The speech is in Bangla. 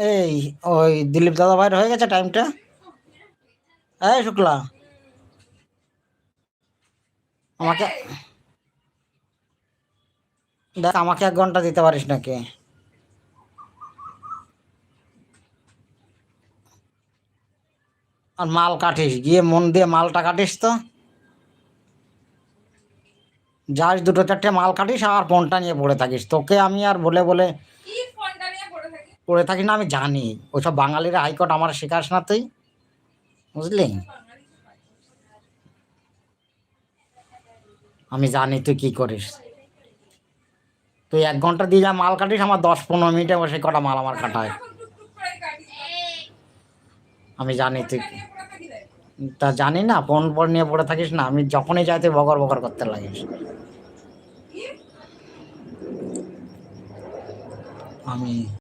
এই ওই দিলীপ দাদা ভাইয়ের হয়ে গেছে টাইমটা। এই শুক্লা, আমাকে দেখ, আমাকে 1 ঘন্টা দিতে পারিস নাকি? আর মাল কাটিস, গিয়ে মন দিয়ে মালটা কাটিস তো। যাস 2-4টে মাল কাটিস আর ফোনটা নিয়ে পড়ে থাকিস। তোকে আমি আর বলে বলে পড়ে থাকি না, আমি জানি। ওইসব বাঙালিরা হাইকোর্ট আমার শেখাস না তুই, বুঝলি? আমি জানি তুই কি করিস। তুই 1 ঘন্টা দিয়ে যা মাল কাটিস, আমার 10-15 মিনিটে বসে কটা মাল আমার কাটায়। আমি জানি তুই, তা জানি না, ফোন ফোন নিয়ে পড়ে থাকিস না। আমি যখনই যাই তুই বকর বকর করতে লাগিস। আমি